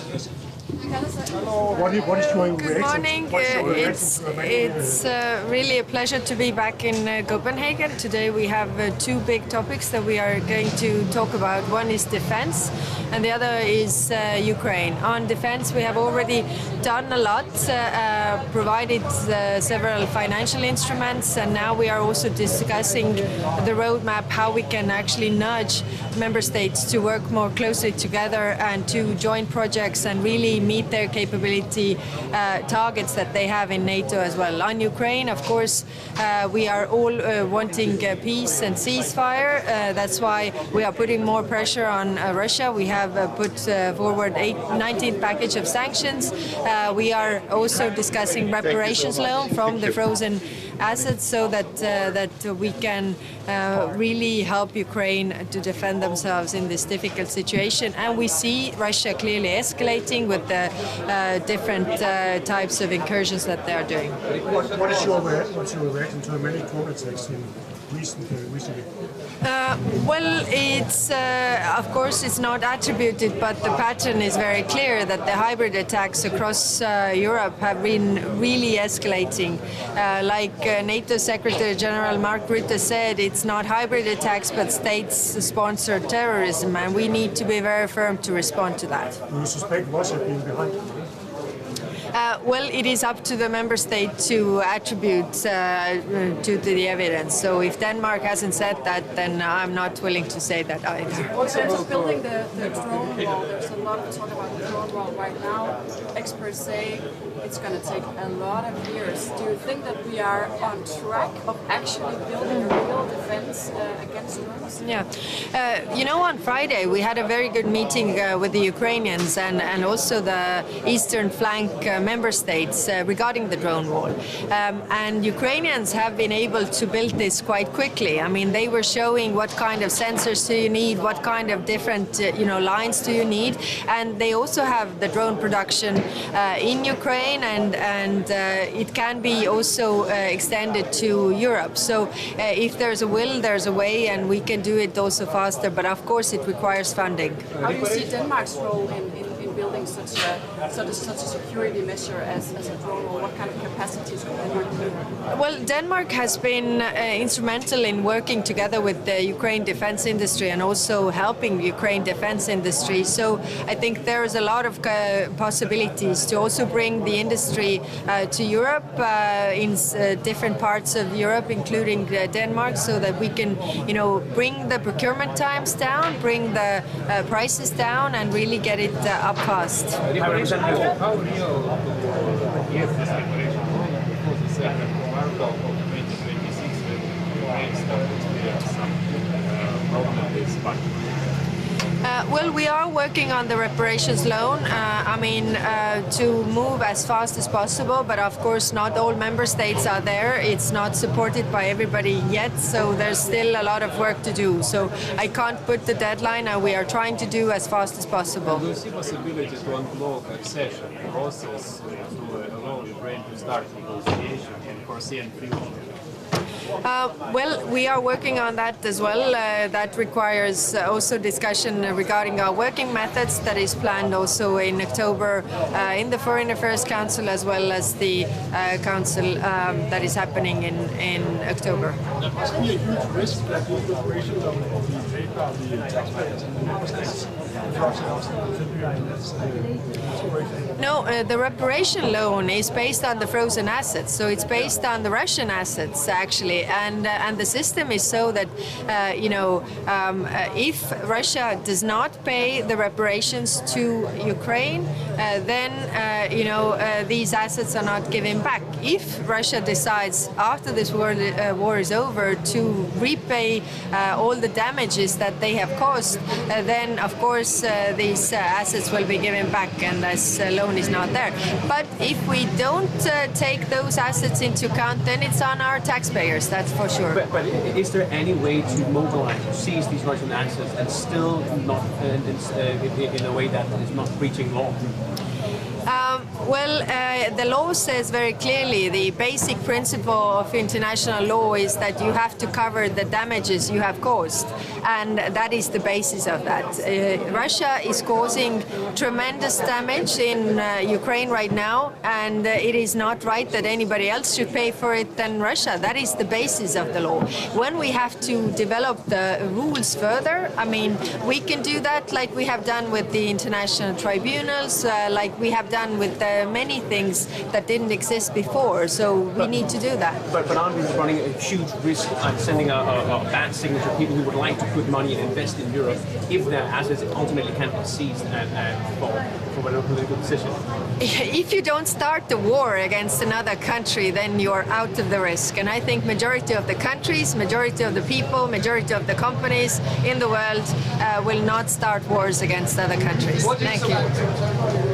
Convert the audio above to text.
What is your Good morning. It's really a pleasure to be back in Copenhagen. Today we have two big topics that we are going to talk about. One is defense and the other is Ukraine. On defense we have already done a lot, provided several financial instruments, and now we are also discussing the roadmap, how we can actually nudge member states to work more closely together and to join projects and really meet their capability targets that they have in NATO as well. On Ukraine, of course, we are all wanting peace and ceasefire. That's why we are putting more pressure on Russia. We have put forward 19th package of sanctions. We are also discussing reparations loan from the frozen assets so that we can really help Ukraine to defend themselves in this difficult situation. And we see Russia clearly escalating with the different types of incursions that they are doing. What's your reaction to the many drone attacks recently? Well, it's of course it's not attributed, but the pattern is very clear that the hybrid attacks across Europe have been really escalating. Like NATO Secretary General Mark Rutte said, it's not hybrid attacks but state-sponsored terrorism, and we need to be very firm to respond to that. Do you suspect Russia being behind? Well, it is up to the member state to attribute to the evidence. So if Denmark hasn't said that, then I'm not willing to say that either. In terms of building the drone wall, there's a lot of talk about the drone wall right now. Experts say it's going to take a lot of years. Do you think that we are on track of actually building a real defense against drones? Yeah. You know, on Friday we had a very good meeting with the Ukrainians and also the eastern flank member states regarding the drone wall. And Ukrainians have been able to build this quite quickly. I mean, they were showing what kind of sensors do you need, what kind of different lines do you need, and they also have the drone production in Ukraine, and it can be also extended to Europe. So if there's a will, there's a way, and we can do it also faster, but of course it requires funding. How do you see Denmark's role in building such a security measure as a drone wall? What kind of capacities would Denmark need? Well, Denmark has been instrumental in working together with the Ukraine defense industry and also helping Ukraine defense industry. So I think there is a lot of possibilities to also bring the industry to Europe in different parts of Europe, including Denmark, so that we can, bring the procurement times down, bring the prices down, and really get it up fast. Well, we are working on the reparations loan, to move as fast as possible, but of course not all member states are there. It's not supported by everybody yet, so there's still a lot of work to do. So I can't put the deadline, and we are trying to do as fast as possible. Do you see possibility to unblock accession process to allow Ukraine to start negotiation and foresee in future? Well, we are working on that as well. That requires also discussion regarding our working methods that is planned also in October in the Foreign Affairs Council, as well as the council that is happening in October. Must be a huge risk that the reparation loan will be paid by the taxpayers and the member states. No, the reparation loan is based on the frozen assets, so it's based on the Russian assets actually, and the system is so that if Russia does not pay the reparations to Ukraine, then these assets are not given back. If Russia decides after this war is over to repay all the damages that they have caused, then of course these assets will be given back, and this loan is not there. But if we don't take those assets into account, then it's on our taxpayers, that's for sure. But is there any way to mobilize, to seize these Russian assets and still not in a way that is not breaching law? The law says very clearly the basic principle of international law is that you have to cover the damages you have caused, and that is the basis of that. Russia is causing tremendous damage in Ukraine right now, and it is not right that anybody else should pay for it than Russia. That is the basis of the law. When we have to develop the rules further, I mean, we can do that like we have done with the international tribunals, like we have done with many things that didn't exist before. So we need to do that. But aren't we running a huge risk and sending a bad signal to people who would like to put money and invest in Europe if their assets ultimately can't be seized for whatever political decision? If you don't start the war against another country, then you're out of the risk. And I think majority of the countries, majority of the people, majority of the companies in the world will not start wars against other countries. Thank you.